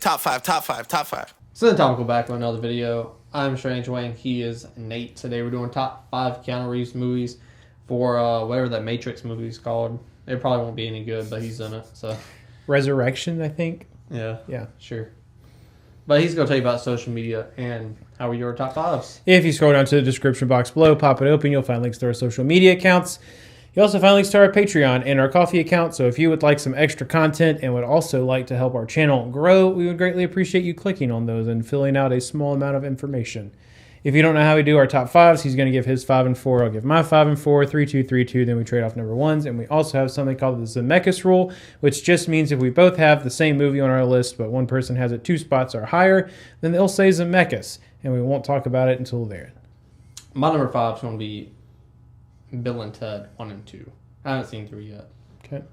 Top five, top five, top five. So then topical back with another video. I'm Strange Wang. He is Nate. Today we're doing top 5 Keanu Reeves movies for whatever that Matrix movie is called. It probably won't be any good, but he's in it. So Resurrection, I think. yeah, sure. But he's going to tell you about social media and how we do our top 5s. If you scroll down to the description box below, pop it open, you'll find links to our social media accounts. You'll also find links to our Patreon and our Coffee account. So if you would like some extra content and would also like to help our channel grow, we would greatly appreciate you clicking on those and filling out a small amount of information. If you don't know how we do our top 5s, he's going to give his 5 and 4. I'll give my 5 and 4, 3, 2, 3, 2. Then we trade off number 1s. And we also have something called the Zemeckis rule, which just means if we both have the same movie on our list, but one person has it 2 spots or higher, then they'll say Zemeckis. And we won't talk about it until there. My number 5 is going to be Bill and Ted 1 and 2. I haven't seen 3 yet. Okay.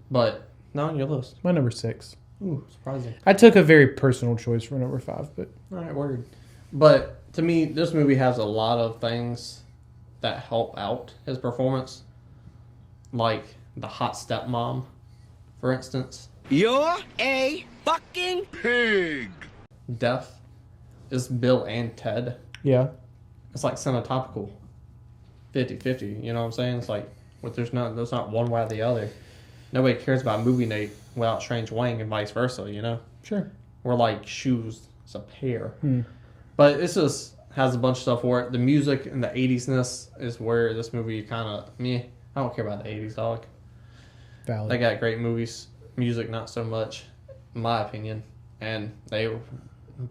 But, not on your list. My number 6. Ooh, surprising. I took a very personal choice for number 5, but... All right, word. But to me, this movie has a lot of things that help out his performance. Like the hot stepmom, for instance. You're a fucking pig. Death is Bill and Ted. Yeah. It's like synoptical. 50-50, you know what I'm saying? It's like, there's not one way or the other. Nobody cares about Movie Nate without Strange Wang and vice versa, you know? Sure. We're like shoes. It's a pair. But it just has a bunch of stuff for it. The music and the 80s-ness is where this movie kind of, I don't care about the 80s, dog. Valid. They got great movies. Music, not so much, in my opinion. And they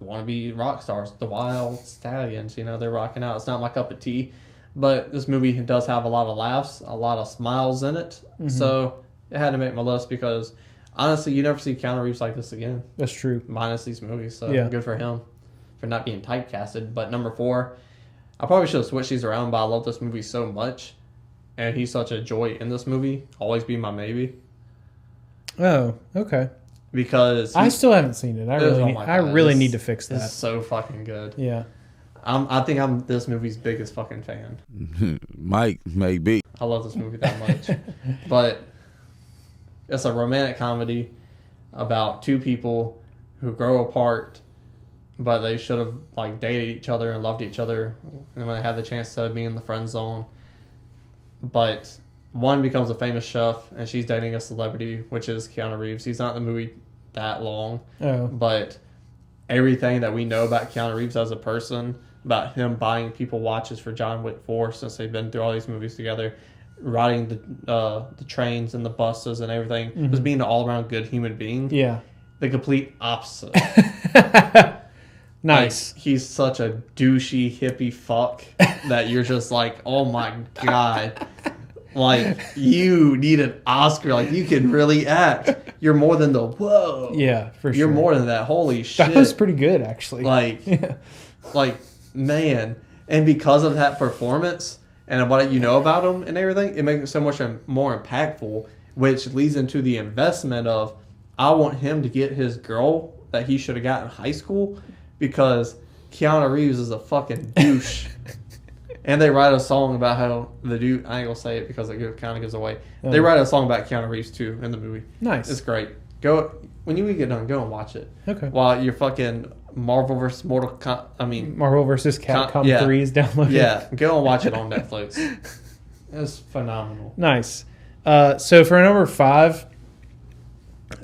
want to be rock stars. The Wild Stallions, you know, they're rocking out. It's not my cup of tea. But this movie does have a lot of laughs, a lot of smiles in it. Mm-hmm. So it had to make my list because, honestly, you never see Keanu Reeves like this again. That's true. Minus these movies. So yeah. Good for him for not being typecasted. But number 4, I probably should have switched these around, but I love this movie so much. And he's such a joy in this movie. Always be my maybe. Oh, okay. Because I still haven't seen it. I really need to fix that. It's so fucking good. Yeah. I think I'm this movie's biggest fucking fan. Mike, maybe. I love this movie that much. But it's a romantic comedy about 2 people who grow apart, but they should have like dated each other and loved each other, and when they had the chance to be in the friend zone. But one becomes a famous chef, and she's dating a celebrity, which is Keanu Reeves. He's not in the movie that long, but everything that we know about Keanu Reeves as a person, about him buying people watches for John Wick 4 since they've been through all these movies together, riding the trains and the buses and everything, just being an all-around good human being. Yeah. The complete opposite. Nice. Like, he's such a douchey hippie fuck that you're just like, oh my God. Like, you need an Oscar. Like, you can really act. You're more than the whoa. Yeah, for sure. You're more than that. Holy shit. That was pretty good, actually. Like, yeah. Like, man. And because of that performance and what you know about him and everything, it makes it so much more impactful, which leads into the investment of, I want him to get his girl that he should have got in high school because Keanu Reeves is a fucking douche. And they write a song about how the dude, I ain't gonna say it because it kind of gives away. They write a song about Keanu Reeves too in the movie. Nice. It's great. Go when you get done, go and watch it. Okay. While you're fucking Marvel vs. Marvel vs. Capcom 3 is downloaded. Yeah, go and watch it on Netflix. It's phenomenal. Nice. So for number 5,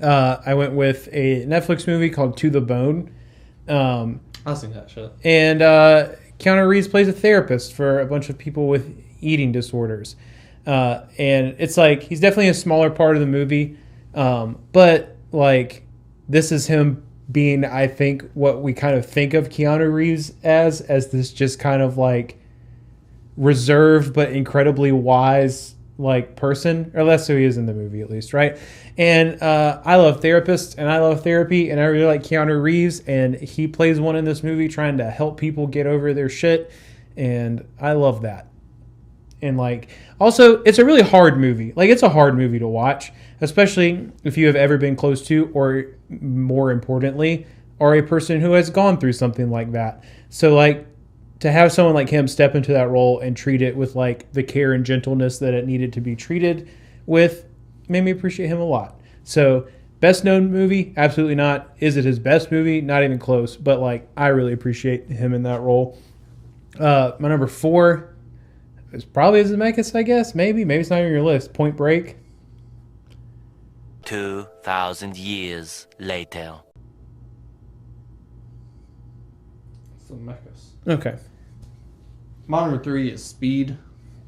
I went with a Netflix movie called To the Bone. I've seen that shit. And Keanu Reeves plays a therapist for a bunch of people with eating disorders. And it's like, he's definitely a smaller part of the movie. But like, this is him being, I think, what we kind of think of Keanu Reeves as this just kind of like reserved but incredibly wise like person, or less so he is in the movie at least, right? And I love therapists and I love therapy, and I really like Keanu Reeves, and he plays one in this movie trying to help people get over their shit, and I love that. And like, also, it's a really hard movie. Like, it's a hard movie to watch, especially if you have ever been close to, or more importantly, are a person who has gone through something like that. So like, to have someone like him step into that role and treat it with like the care and gentleness that it needed to be treated with made me appreciate him a lot. So Best known movie? Absolutely not. Is it his best movie? Not even close. But like, I really appreciate him in that role. My number 4 is probably Zemeckis, I guess. Maybe it's not on your list. Point Break. 2,000 years later. Zemeckis. Okay, My number 3 is Speed.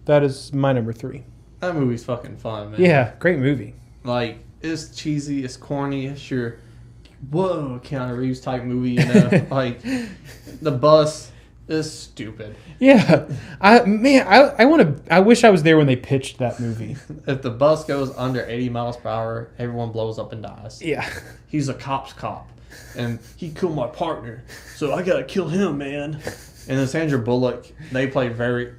that is my number 3. That movie's fucking fun, man. Yeah, great movie. Like, it's cheesy, it's corny, it's your whoa Keanu Reeves type movie, you know. Like, the bus is stupid. Yeah, I wish I was there when they pitched that movie. If the bus goes under 80 miles per hour, everyone blows up and dies. Yeah, He's a cop's cop, and he killed my partner, so I gotta kill him, man. And then Sandra Bullock, they play very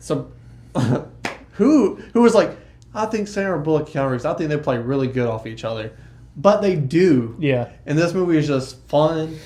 who was like, I think Sandra Bullock and Keanu Reeves, I think they play really good off each other, but they do. yeah, And this movie is just fun.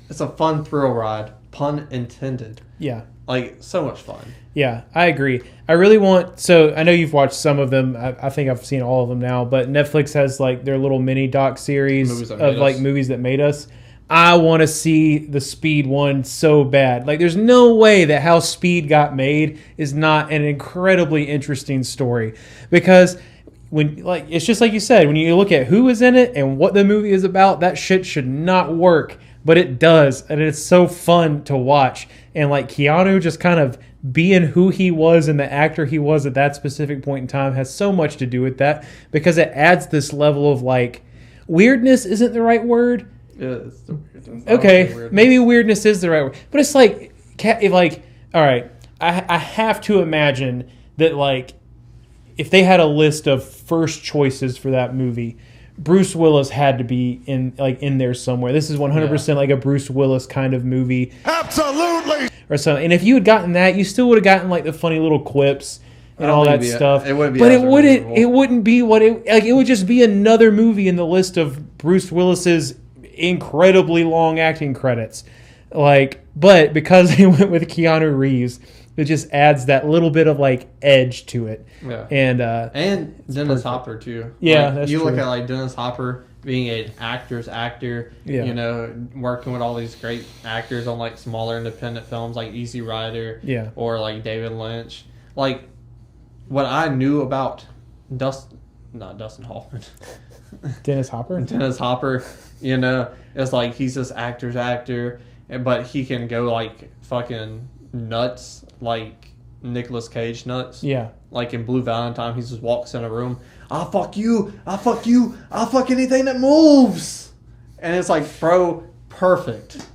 It's a fun thrill ride, pun intended. yeah. Like, so much fun. Yeah, I agree. I really want. So I know you've watched some of them. I think I've seen all of them now. But Netflix has like their little mini doc series Movies of that made like us. movies that made us. I want to see the Speed one so bad. Like, there's no way that how Speed got made is not an incredibly interesting story, because when, like, it's just like you said, when you look at who is in it and what the movie is about, that shit should not work, but it does, and it's so fun to watch. And like Keanu just kind of being who he was and the actor he was at that specific point in time has so much to do with that, because it adds this level of like weirdness isn't the right word. Yeah, it's the weirdness. Okay, maybe weirdness is the right word, but it's like, all right, I have to imagine that like if they had a list of first choices for that movie, Bruce Willis had to be in there somewhere. This is 100% like a Bruce Willis kind of movie. Absolutely. Or something. And if you had gotten that, you still would have gotten like the funny little quips and I don't all think that it'd be- stuff. it wouldn't be but as it wouldn't be what it like. It would just be another movie in the list of Bruce Willis's incredibly long acting credits. Like, but because they went with Keanu Reeves, it just adds that little bit of like edge to it. Yeah. And Dennis perfect. Hopper too. Yeah, Like, that's you look true. at like Dennis Hopper being an actor's actor. Yeah. You know, working with all these great actors on like smaller independent films like Easy Rider. Yeah. Or like David Lynch. Like, what I knew about Dustin Hoffman, Dennis Hopper. Dennis Hopper, you know, it's like he's this actor's actor, but he can go like fucking nuts, like Nicolas Cage nuts. Yeah. Like in Blue Valentine, he just walks in a room. I'll fuck you. I'll fuck you. I'll fuck anything that moves. And it's like, bro, perfect.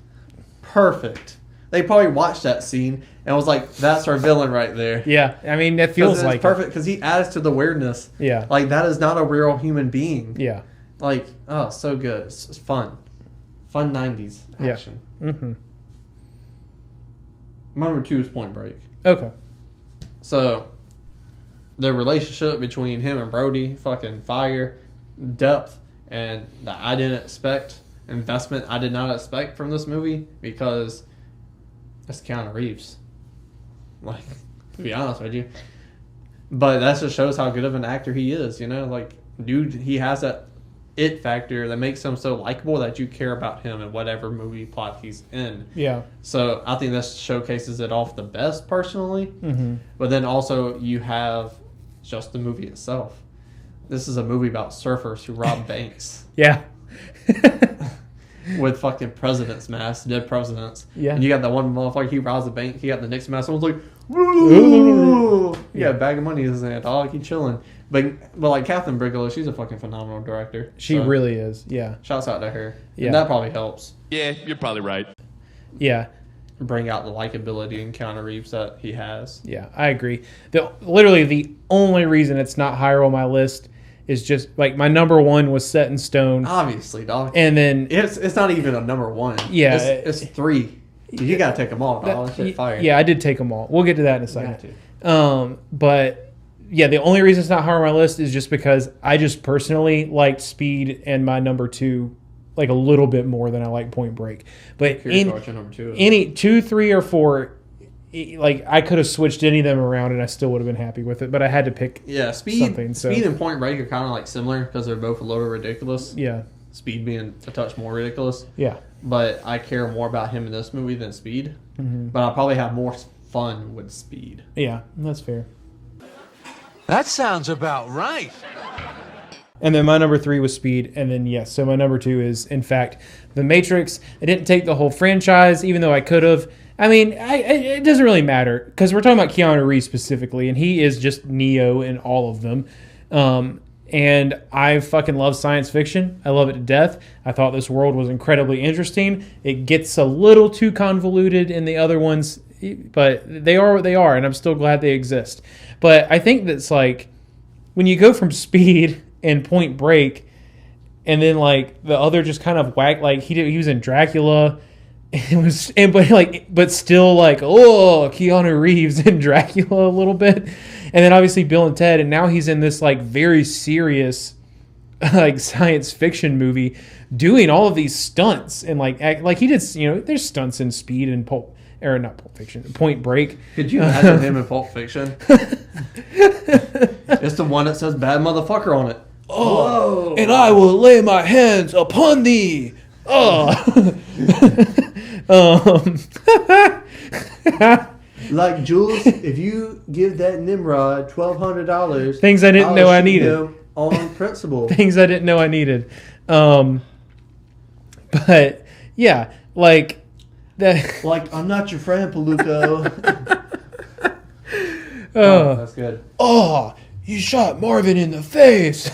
Perfect. They probably watched that scene and was like, that's our villain right there. Yeah. I mean, that feels like it's perfect because he adds to the weirdness. Yeah. Like, that is not a real human being. Yeah. Like, oh, so good. It's fun. Fun 90s action. Yeah. Mm-hmm. My number 2 is Point Break. Okay. So, the relationship between him and Brody, fucking fire, depth, and that I didn't expect, investment I did not expect from this movie, because it's Keanu Reeves. Like, to be honest with you. But that just shows how good of an actor he is, you know? Like, dude, he has that it factor that makes him so likable that you care about him in whatever movie plot he's in. Yeah. So I think this showcases it off the best, personally. Mm-hmm. But then also you have just the movie itself. This is a movie about surfers who rob banks Yeah. with fucking presidents' masks, dead presidents. Yeah. And you got that one motherfucker, he robs the bank, he got the Knicks mask, someone's like, woo! He got a bag of money in his hand, dog, he chilling. But like Catherine Bigelow, she's a fucking phenomenal director. She So, really is. Yeah. shouts out to her. Yeah. And that probably helps Yeah, you're probably right. Yeah. bring out the likability in Keanu Reeves that he has. Yeah, I agree. Literally the only reason it's not higher on my list is just like my number 1 was set in stone, Obviously, dog. and then It's not even a number 1. Yeah. It's 3. You gotta take them all, dog. That shit fire. yeah, I did take them all. We'll get to that in a You got second. to. But yeah, the only reason it's not higher on my list is just because I just personally liked Speed and my number 2 like a little bit more than I like Point Break. But Curious what your number 2 is. any 2, 3, or 4, like I could have switched any of them around and I still would have been happy with it. But I had to pick. Yeah, something, so- Speed and Point Break are kind of like similar because they're both a little ridiculous. Yeah, Speed being a touch more ridiculous. Yeah. But I care more about him in this movie than Speed. Mm-hmm. But I'll probably have more fun with Speed. Yeah, that's fair. That sounds about right. And then my number 3 was Speed. And then, yes, so my number 2 is, in fact, The Matrix. I didn't take the whole franchise, even though I could have. I mean, it doesn't really matter because we're talking about Keanu Reeves specifically, and he is just Neo in all of them. And I fucking love science fiction. I love it to death. I thought this world was incredibly interesting. It gets a little too convoluted in the other ones, but they are what they are, and I'm still glad they exist. But I think that's like when you go from Speed and Point Break, and then like the other just kind of whack. Like he was in Dracula. But still like, oh, Keanu Reeves in Dracula a little bit, and then obviously Bill and Ted, and now he's in this like very serious like science fiction movie, doing all of these stunts and like he did. There's stunts in Speed and Point Break. Could you imagine him in Pulp Fiction? It's the one that says "bad motherfucker" on it. Oh, and I will lay my hands upon thee. Oh. Like Jules, if you give that Nimrod $1,200, things I didn't know I needed him on principle. Things I didn't know I needed. But yeah, like that. Like I'm not your friend, Paluco. That's good. Oh, you shot Marvin in the face.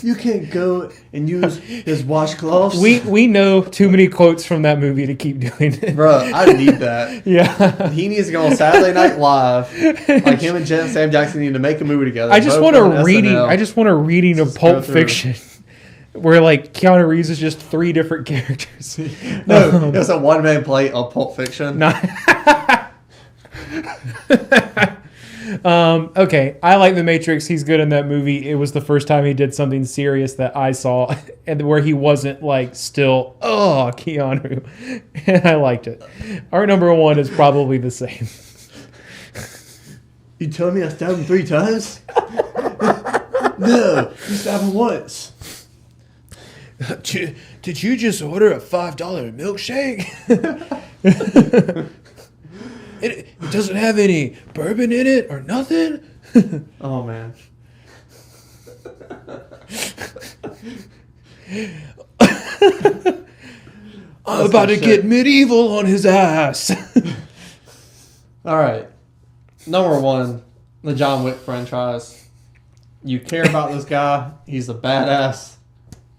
You can't go and use his washcloths. We know too many quotes from that movie to keep doing it. Bro, I need that. Yeah. He needs to go on Saturday Night Live. Like him and Sam Jackson need to make a movie together. I just want a reading of Pulp Fiction. Where like Keanu Reeves is just 3 different characters. No, it's a one-man play of Pulp Fiction. Okay, I like The Matrix. He's good in that movie. It was the first time he did something serious that I saw, and where he wasn't like still, oh, Keanu. And I liked it. Our number 1 is probably the same. You told me I stabbed him 3 times? No, you stabbed him once. Did you just order a $5 milkshake? It doesn't have any bourbon in it or nothing. Oh, man. I'm about to get medieval on his ass. All right. Number 1, the John Wick franchise. You care about this guy. He's a badass.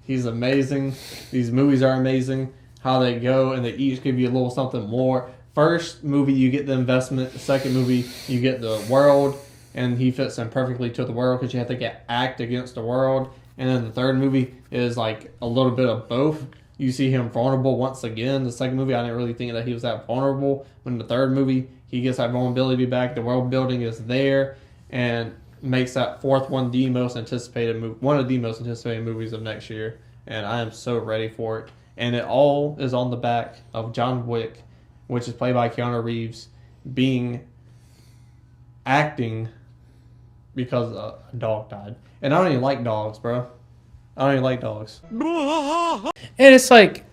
He's amazing. These movies are amazing. How they go, and they each give you a little something more. First movie, you get the investment. The second movie, you get the world, and he fits in perfectly to the world because you have to act against the world. And then the third movie is like a little bit of both. You see him vulnerable once again. The second movie, I didn't really think that he was that vulnerable. When the third movie, he gets that vulnerability back. The world building is there, and makes that fourth one the most anticipated movie, one of the most anticipated movies of next year. And I am so ready for it. And it all is on the back of John Wick, which is played by Keanu Reeves, acting because a dog died. And I don't even like dogs, bro. I don't even like dogs. And it's like,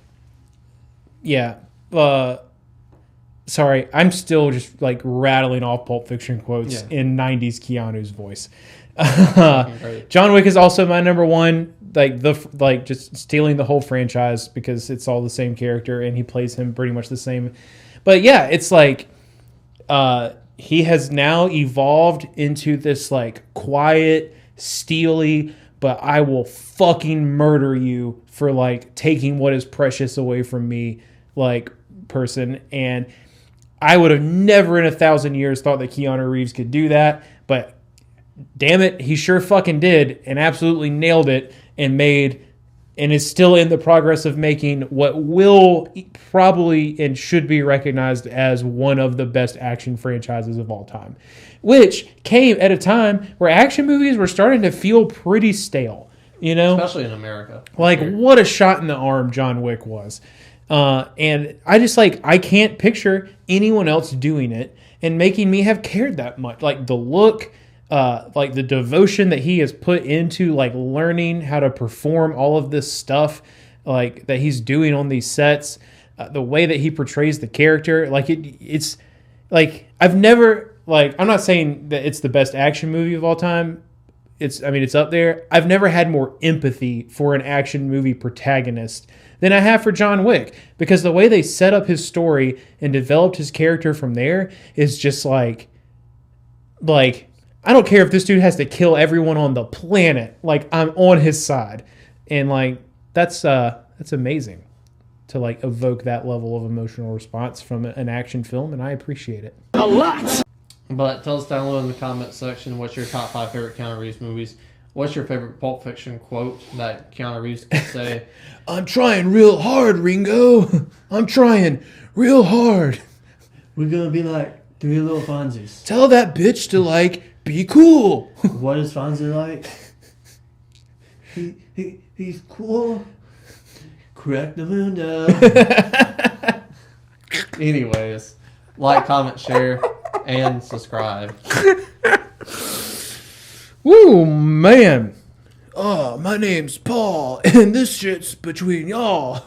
yeah, sorry, I'm still just like rattling off Pulp Fiction quotes in 90s Keanu's voice. John Wick is also my number 1. Like just stealing the whole franchise because it's all the same character and he plays him pretty much the same. But yeah, it's like he has now evolved into this like quiet, steely, but I will fucking murder you for like taking what is precious away from me, like person. And I would have never in 1,000 years thought that Keanu Reeves could do that, but damn it, he sure fucking did and absolutely nailed it and is still in the progress of making what will probably and should be recognized as one of the best action franchises of all time, which came at a time where action movies were starting to feel pretty stale, Especially in America. Like, what a shot in the arm John Wick was. And I just I can't picture anyone else doing it and making me have cared that much. Like the look, like the devotion that he has put into like learning how to perform all of this stuff, like that he's doing on these sets, the way that he portrays the character, like it's like I've never like I'm not saying that it's the best action movie of all time. It's up there. I've never had more empathy for an action movie protagonist than I have for John Wick, because the way they set up his story and developed his character from there is just like I don't care if this dude has to kill everyone on the planet. Like, I'm on his side. And like that's amazing to like evoke that level of emotional response from an action film, and I appreciate it. A lot. But tell us down below in the comment section what's your top 5 favorite Keanu Reeves movies. What's your favorite Pulp Fiction quote that Keanu Reeves could say? I'm trying real hard, Ringo. I'm trying real hard. We're gonna be like 3 little Fonzies. Tell that bitch to like be cool. What is Fonzie like? He's cool. Crack the window. Anyways, like, comment, share, and subscribe. Woo, man. Oh, my name's Paul, and this shit's between y'all.